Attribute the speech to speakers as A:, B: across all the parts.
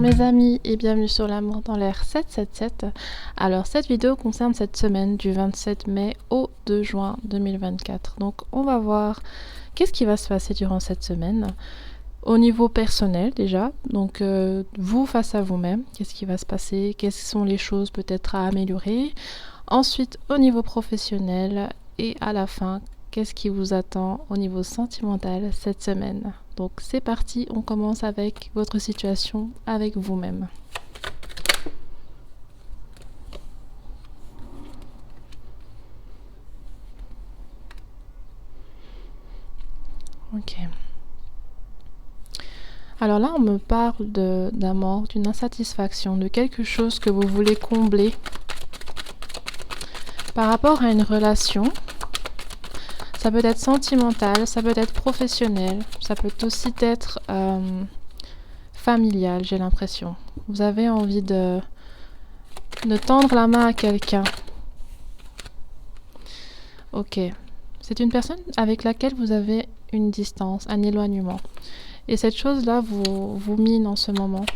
A: mes amis et bienvenue sur l'amour dans l'air 777. Alors cette vidéo concerne cette semaine du 27 mai au 2 juin 2024. Donc on va voir qu'est-ce qui va se passer durant cette semaine. Au niveau personnel déjà, donc vous face à vous-même, qu'est-ce qui va se passer, quelles sont les choses peut-être à améliorer. Ensuite au niveau professionnel et à la fin, qu'est-ce qui vous attend au niveau sentimental cette semaine. Donc c'est parti, on commence avec votre situation avec vous-même. Ok. Alors là, on me parle d'un manque, d'une insatisfaction, de quelque chose que vous voulez combler par rapport à une relation. Ça peut être sentimental, ça peut être professionnel, ça peut aussi être familial, j'ai l'impression. Vous avez envie de tendre la main à quelqu'un. Ok. C'est une personne avec laquelle vous avez une distance, un éloignement. Et cette chose-là vous mine en ce moment.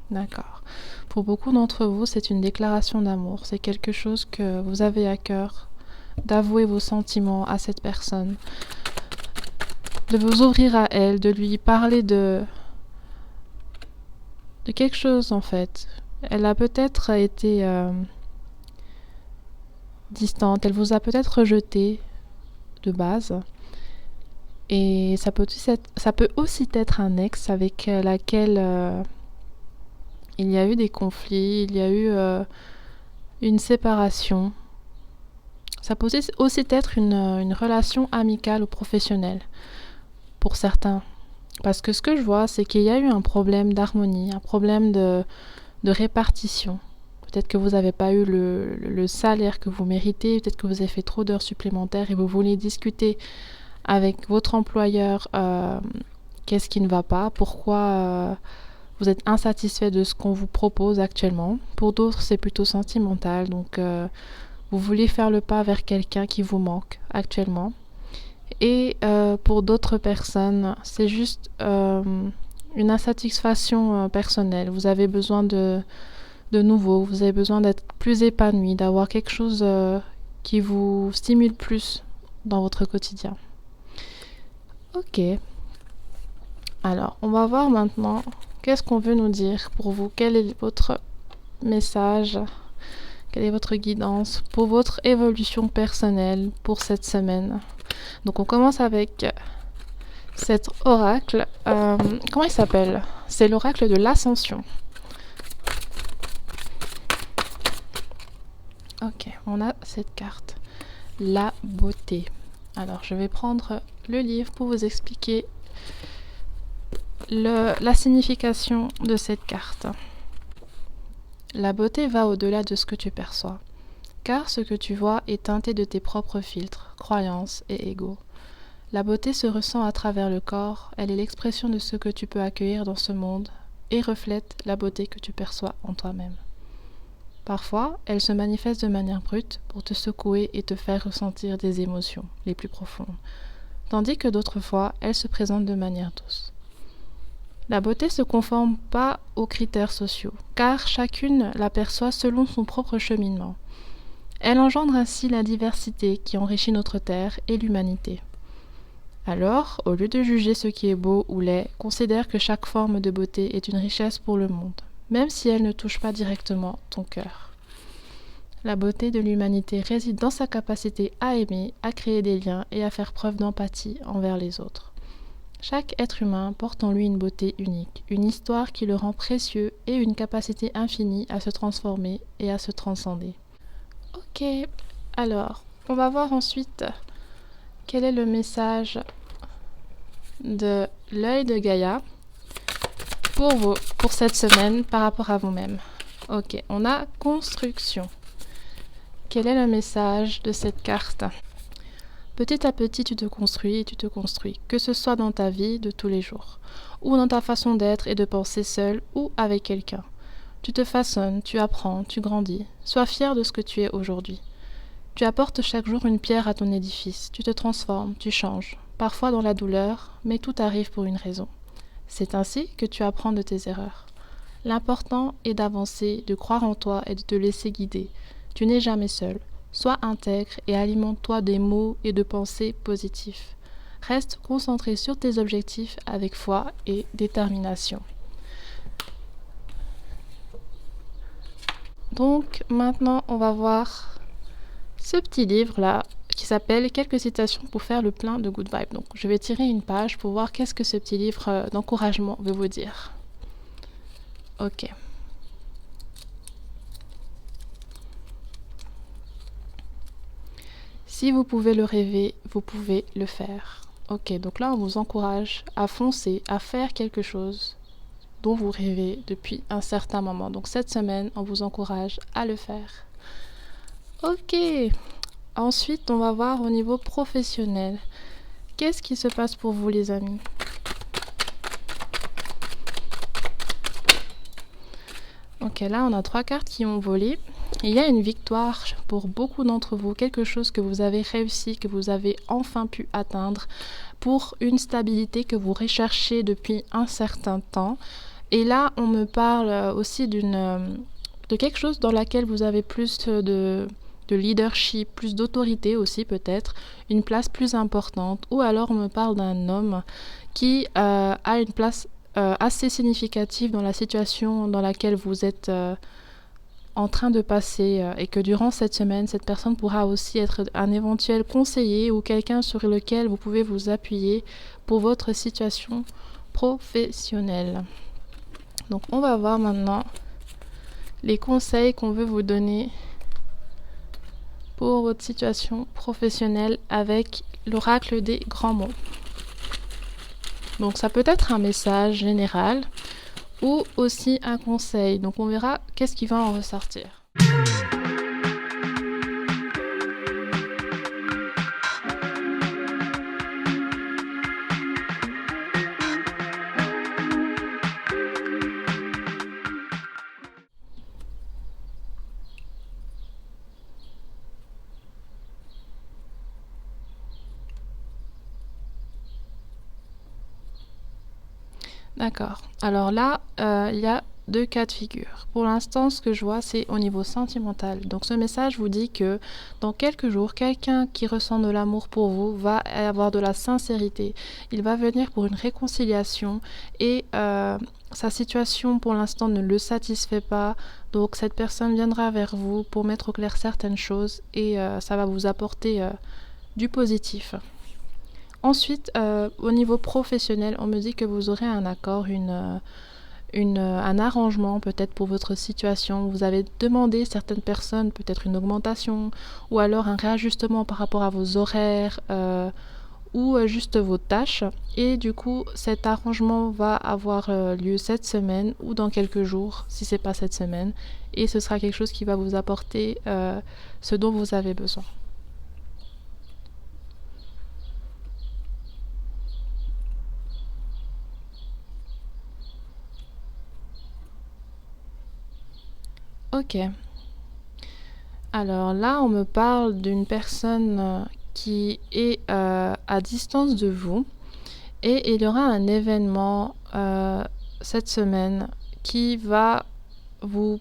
A: D'accord. Pour beaucoup d'entre vous, c'est une déclaration d'amour. C'est quelque chose que vous avez à cœur, d'avouer vos sentiments à cette personne, de vous ouvrir à elle, de lui parler de quelque chose en fait. Elle a peut-être été distante, elle vous a peut-être rejeté de base. Et ça peut aussi être un ex avec laquelle il y a eu des conflits, il y a eu une séparation. Ça peut aussi être une relation amicale ou professionnelle pour certains. Parce que ce que je vois, c'est qu'il y a eu un problème d'harmonie, un problème de répartition. Peut-être que vous n'avez pas eu le salaire que vous méritez, peut-être que vous avez fait trop d'heures supplémentaires et vous voulez discuter avec votre employeur qu'est-ce qui ne va pas, pourquoi vous êtes insatisfait de ce qu'on vous propose actuellement. Pour d'autres, c'est plutôt sentimental, donc vous voulez faire le pas vers quelqu'un qui vous manque actuellement. Et pour d'autres personnes, c'est juste une insatisfaction personnelle. Vous avez besoin de nouveau, vous avez besoin d'être plus épanoui, d'avoir quelque chose qui vous stimule plus dans votre quotidien. Ok. Alors, on va voir maintenant qu'est-ce qu'on veut nous dire pour vous. Quel est votre message? Quelle est votre guidance pour votre évolution personnelle pour cette semaine? Donc, on commence avec cet oracle. Comment il s'appelle? C'est l'oracle de l'ascension. Ok, on a cette carte. La beauté. Alors, je vais prendre le livre pour vous expliquer la signification de cette carte. La beauté va au-delà de ce que tu perçois, car ce que tu vois est teinté de tes propres filtres, croyances et égos. La beauté se ressent à travers le corps, elle est l'expression de ce que tu peux accueillir dans ce monde et reflète la beauté que tu perçois en toi-même. Parfois, elle se manifeste de manière brute pour te secouer et te faire ressentir des émotions les plus profondes, tandis que d'autres fois, elle se présente de manière douce. La beauté ne se conforme pas aux critères sociaux, car chacune l'aperçoit selon son propre cheminement. Elle engendre ainsi la diversité qui enrichit notre terre et l'humanité. Alors, au lieu de juger ce qui est beau ou laid, considère que chaque forme de beauté est une richesse pour le monde, même si elle ne touche pas directement ton cœur. La beauté de l'humanité réside dans sa capacité à aimer, à créer des liens et à faire preuve d'empathie envers les autres. Chaque être humain porte en lui une beauté unique, une histoire qui le rend précieux et une capacité infinie à se transformer et à se transcender. Ok, alors, on va voir ensuite quel est le message de l'œil de Gaïa pour cette semaine par rapport à vous-même. Ok, on a construction. Quel est le message de cette carte ? Petit à petit, tu te construis et tu te construis, que ce soit dans ta vie de tous les jours, ou dans ta façon d'être et de penser seul ou avec quelqu'un. Tu te façonnes, tu apprends, tu grandis. Sois fier de ce que tu es aujourd'hui. Tu apportes chaque jour une pierre à ton édifice, tu te transformes, tu changes, parfois dans la douleur, mais tout arrive pour une raison. C'est ainsi que tu apprends de tes erreurs. L'important est d'avancer, de croire en toi et de te laisser guider. Tu n'es jamais seul. Sois intègre et alimente-toi des mots et de pensées positifs. Reste concentré sur tes objectifs avec foi et détermination. Donc maintenant, on va voir ce petit livre-là qui s'appelle Quelques citations pour faire le plein de good vibes. Donc je vais tirer une page pour voir qu'est-ce que ce petit livre d'encouragement veut vous dire. Ok. Si vous pouvez le rêver, vous pouvez le faire. Ok, donc là on vous encourage à foncer, à faire quelque chose dont vous rêvez depuis un certain moment. Donc cette semaine, on vous encourage à le faire. Ok. Ensuite, on va voir au niveau professionnel. Qu'est-ce qui se passe pour vous, les amis? Ok, là, on a 3 cartes qui ont volé. Il y a une victoire pour beaucoup d'entre vous, quelque chose que vous avez réussi, que vous avez enfin pu atteindre, pour une stabilité que vous recherchez depuis un certain temps. Et là, on me parle aussi de quelque chose dans laquelle vous avez plus de leadership, plus d'autorité aussi peut-être, une place plus importante. Ou alors on me parle d'un homme qui a une place assez significative dans la situation dans laquelle vous êtes en train de passer et que durant cette semaine, cette personne pourra aussi être un éventuel conseiller ou quelqu'un sur lequel vous pouvez vous appuyer pour votre situation professionnelle. Donc on va voir maintenant les conseils qu'on veut vous donner pour votre situation professionnelle avec l'oracle des grands mots. Donc ça peut être un message général ou aussi un conseil. Donc on verra qu'est-ce qui va en ressortir. D'accord. Alors là, il y a 2 cas de figure. Pour l'instant, ce que je vois, c'est au niveau sentimental. Donc ce message vous dit que dans quelques jours, quelqu'un qui ressent de l'amour pour vous va avoir de la sincérité. Il va venir pour une réconciliation et sa situation pour l'instant ne le satisfait pas. Donc cette personne viendra vers vous pour mettre au clair certaines choses et ça va vous apporter du positif. Ensuite, au niveau professionnel, on me dit que vous aurez un accord, un arrangement peut-être pour votre situation. Vous avez demandé certaines personnes peut-être une augmentation ou alors un réajustement par rapport à vos horaires ou juste vos tâches. Et du coup, cet arrangement va avoir lieu cette semaine ou dans quelques jours, si ce n'est pas cette semaine. Et ce sera quelque chose qui va vous apporter ce dont vous avez besoin. Ok. Alors là, on me parle d'une personne qui est à distance de vous et il y aura un événement cette semaine qui va vous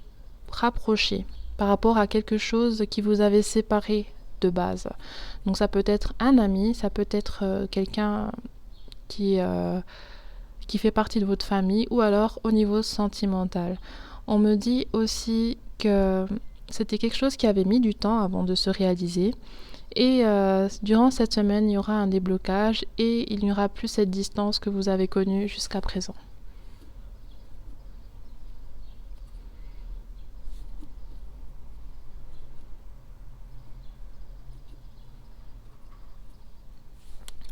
A: rapprocher par rapport à quelque chose qui vous avait séparé de base. Donc ça peut être un ami, ça peut être quelqu'un qui fait partie de votre famille ou alors au niveau sentimental. On me dit aussi que c'était quelque chose qui avait mis du temps avant de se réaliser et durant cette semaine il y aura un déblocage et il n'y aura plus cette distance que vous avez connue jusqu'à présent.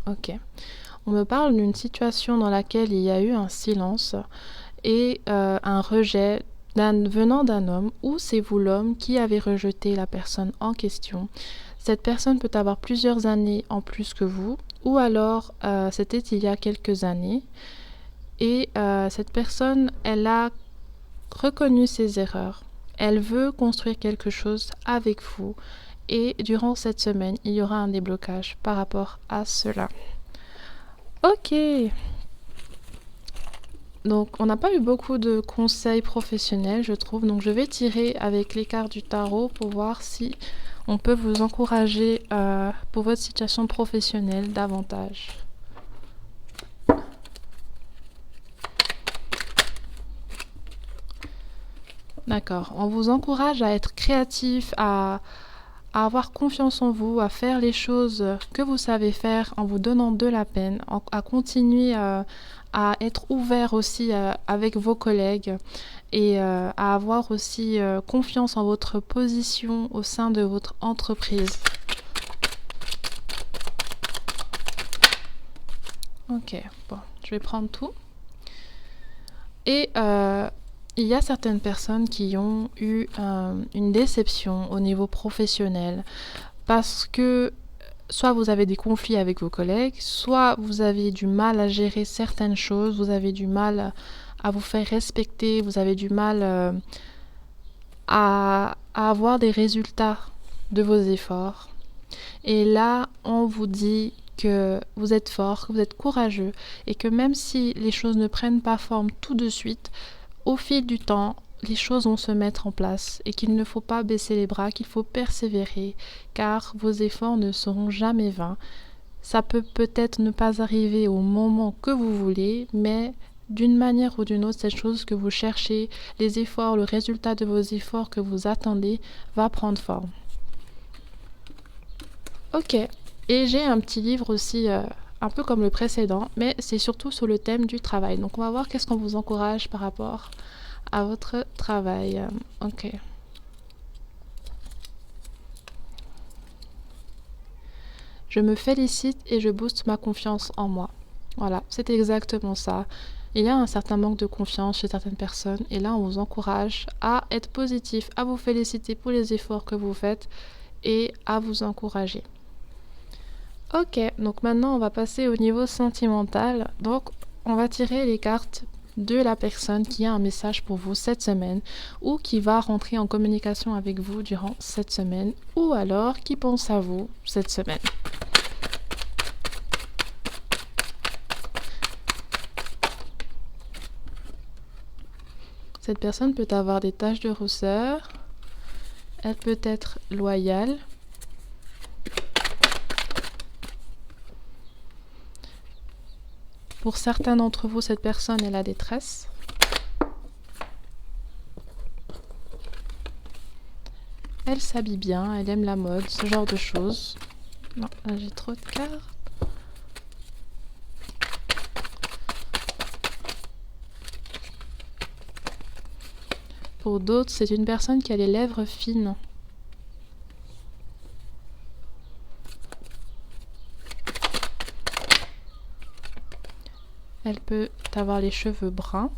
A: Ok. On me parle d'une situation dans laquelle il y a eu un silence et un rejet venant d'un homme, ou c'est vous l'homme qui avez rejeté la personne en question. Cette personne peut avoir plusieurs années en plus que vous, ou alors c'était il y a quelques années. Et cette personne, elle a reconnu ses erreurs. Elle veut construire quelque chose avec vous Et durant cette semaine, il y aura un déblocage par rapport à cela. Ok. Donc, on n'a pas eu beaucoup de conseils professionnels, je trouve. Donc, je vais tirer avec les cartes du tarot pour voir si on peut vous encourager pour votre situation professionnelle davantage. D'accord. On vous encourage à être créatif, à avoir confiance en vous, à faire les choses que vous savez faire en vous donnant de la peine, à continuer à être ouvert aussi avec vos collègues et à avoir aussi confiance en votre position au sein de votre entreprise. Ok, bon, je vais prendre tout. Et il y a certaines personnes qui ont eu une déception au niveau professionnel parce que soit vous avez des conflits avec vos collègues, soit vous avez du mal à gérer certaines choses, vous avez du mal à vous faire respecter, vous avez du mal à avoir des résultats de vos efforts. Et là, on vous dit que vous êtes fort, que vous êtes courageux et que même si les choses ne prennent pas forme tout de suite, au fil du temps, les choses vont se mettre en place et qu'il ne faut pas baisser les bras, qu'il faut persévérer car vos efforts ne seront jamais vains. Ça peut peut-être ne pas arriver au moment que vous voulez, mais d'une manière ou d'une autre, cette chose que vous cherchez, les efforts, le résultat de vos efforts que vous attendez va prendre forme. Ok, et j'ai un petit livre aussi, un peu comme le précédent, mais c'est surtout sur le thème du travail. Donc on va voir qu'est-ce qu'on vous encourage par rapport à votre travail. Ok. Je me félicite et je booste ma confiance en moi. Voilà, c'est exactement ça. Il y a un certain manque de confiance chez certaines personnes et là on vous encourage à être positif, à vous féliciter pour les efforts que vous faites et à vous encourager. Ok, donc maintenant on va passer au niveau sentimental. Donc on va tirer les cartes de la personne qui a un message pour vous cette semaine ou qui va rentrer en communication avec vous durant cette semaine ou alors qui pense à vous cette semaine. Cette personne peut avoir des taches de rousseur, elle peut être loyale, pour certains d'entre vous, cette personne est la détresse. Elle s'habille bien, elle aime la mode, ce genre de choses. Non, là j'ai trop de cartes. Pour d'autres, c'est une personne qui a les lèvres fines. Elle peut avoir les cheveux bruns.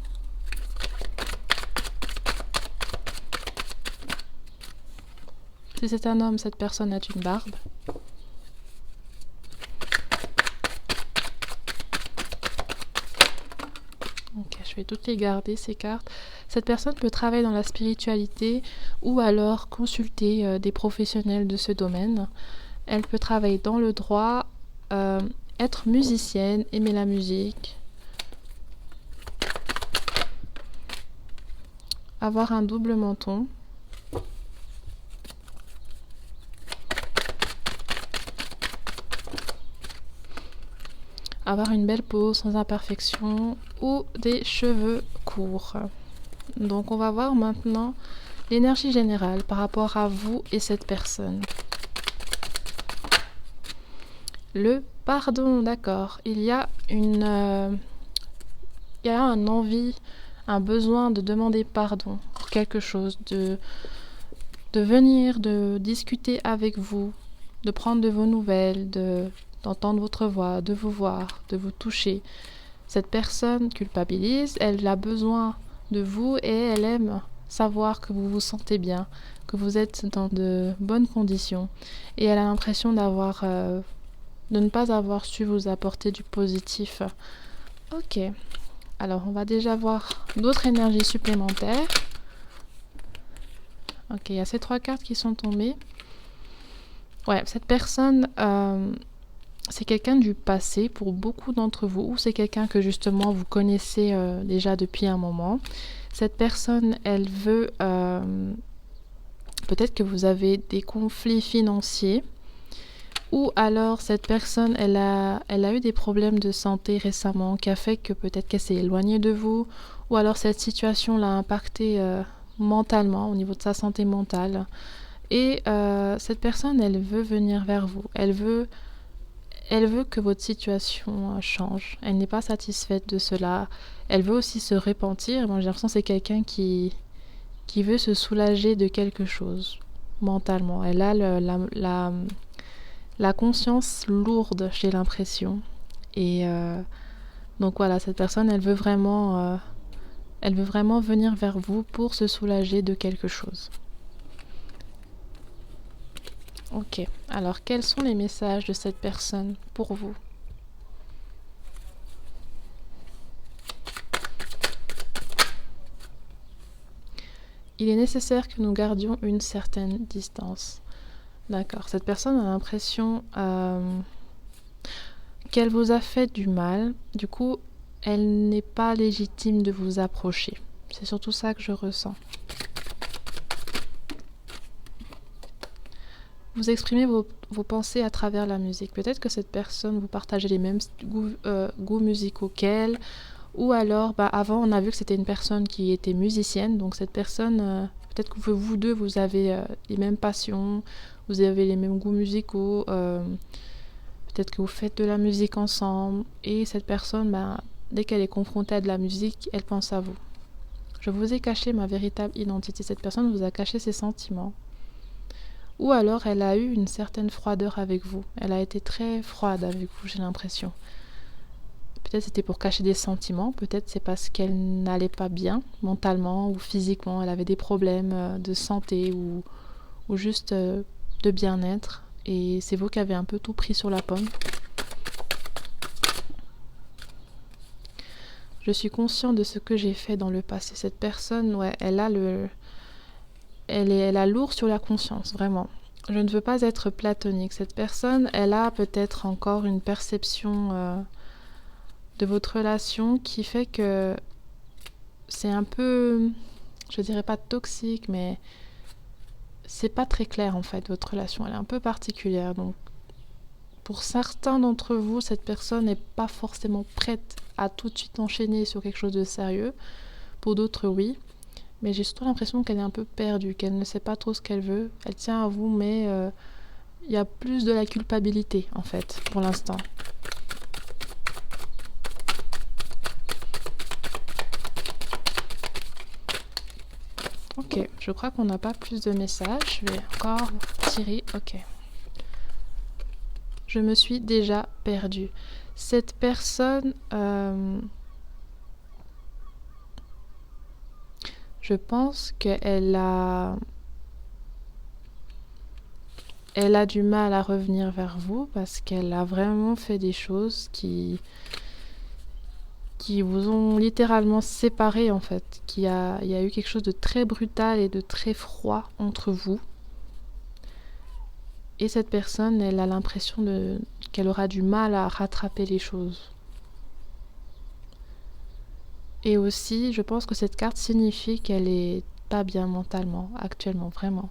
A: Si c'est un homme, cette personne a une barbe. Ok, je vais toutes les garder, ces cartes. Cette personne peut travailler dans la spiritualité ou alors consulter des professionnels de ce domaine. Elle peut travailler dans le droit, être musicienne, aimer la musique, avoir un double menton. Avoir une belle peau sans imperfection ou des cheveux courts. Donc on va voir maintenant l'énergie générale par rapport à vous et cette personne. Le pardon, d'accord. Il y a un envie, un besoin de demander pardon pour quelque chose, de venir, de discuter avec vous, de prendre de vos nouvelles, d'entendre votre voix, de vous voir, de vous toucher. Cette personne culpabilise, elle a besoin de vous et elle aime savoir que vous vous sentez bien, que vous êtes dans de bonnes conditions. Et elle a l'impression de ne pas avoir su vous apporter du positif. Ok, alors on va déjà voir d'autres énergies supplémentaires. Ok, il y a ces 3 cartes qui sont tombées. Ouais, cette personne, c'est quelqu'un du passé pour beaucoup d'entre vous, ou c'est quelqu'un que justement vous connaissez déjà depuis un moment. Cette personne, elle veut... peut-être que vous avez des conflits financiers, ou alors cette personne, elle a eu des problèmes de santé récemment qui a fait que peut-être qu'elle s'est éloignée de vous, ou alors cette situation l'a impacté mentalement, au niveau de sa santé mentale. Et cette personne, elle veut venir vers vous. Elle veut que votre situation change. Elle n'est pas satisfaite de cela. Elle veut aussi se repentir. Moi, j'ai l'impression que c'est quelqu'un qui veut se soulager de quelque chose mentalement. Elle a la conscience lourde, j'ai l'impression. Et donc voilà, cette personne, elle veut vraiment venir vers vous pour se soulager de quelque chose. Ok, alors quels sont les messages de cette personne pour vous? Il est nécessaire que nous gardions une certaine distance. D'accord, cette personne a l'impression qu'elle vous a fait du mal. Du coup, elle n'est pas légitime de vous approcher. C'est surtout ça que je ressens. Vous exprimez vos pensées à travers la musique. Peut-être que cette personne, vous partagez les mêmes goûts musicaux qu'elle. Ou alors, avant, on a vu que c'était une personne qui était musicienne. Donc cette personne, peut-être que vous deux, vous avez les mêmes passions. Vous avez les mêmes goûts musicaux. Peut-être que vous faites de la musique ensemble. Et cette personne, dès qu'elle est confrontée à de la musique, elle pense à vous. Je vous ai caché ma véritable identité. Cette personne vous a caché ses sentiments. Ou alors elle a eu une certaine froideur avec vous. Elle a été très froide avec vous, j'ai l'impression. Peut-être c'était pour cacher des sentiments, peut-être c'est parce qu'elle n'allait pas bien mentalement ou physiquement. Elle avait des problèmes de santé ou juste de bien-être. Et c'est vous qui avez un peu tout pris sur la pomme. Je suis conscient de ce que j'ai fait dans le passé. Cette personne, ouais, elle a lourd sur la conscience, vraiment. Je ne veux pas être platonique. Cette personne, elle a peut-être encore une perception de votre relation qui fait que c'est un peu, je dirais pas toxique, mais c'est pas très clair en fait, votre relation. Elle est un peu particulière. Donc, pour certains d'entre vous, cette personne n'est pas forcément prête à tout de suite enchaîner sur quelque chose de sérieux. Pour d'autres, oui. Mais j'ai surtout l'impression qu'elle est un peu perdue, qu'elle ne sait pas trop ce qu'elle veut. Elle tient à vous, mais il y a plus de la culpabilité, en fait, pour l'instant. Ok, je crois qu'on n'a pas plus de messages. Je vais encore tirer. Ok. Je me suis déjà perdue. Cette personne... je pense qu'elle a du mal à revenir vers vous parce qu'elle a vraiment fait des choses qui vous ont littéralement séparés en fait. Il y a eu quelque chose de très brutal et de très froid entre vous. Et cette personne, elle a l'impression qu'elle aura du mal à rattraper les choses. Et aussi, je pense que cette carte signifie qu'elle est pas bien mentalement, actuellement, vraiment.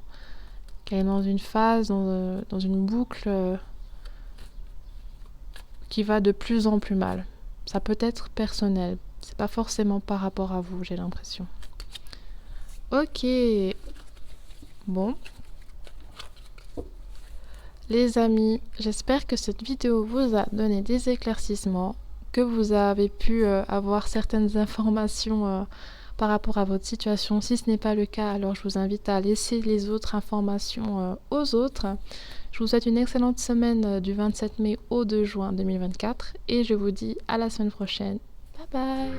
A: Qu'elle est dans une phase, dans une boucle qui va de plus en plus mal. Ça peut être personnel, c'est pas forcément par rapport à vous, j'ai l'impression. Ok, bon. Les amis, j'espère que cette vidéo vous a donné des éclaircissements, que vous avez pu avoir certaines informations par rapport à votre situation. Si ce n'est pas le cas, alors je vous invite à laisser les autres informations aux autres. Je vous souhaite une excellente semaine du 27 mai au 2 juin 2024 et je vous dis à la semaine prochaine. Bye bye!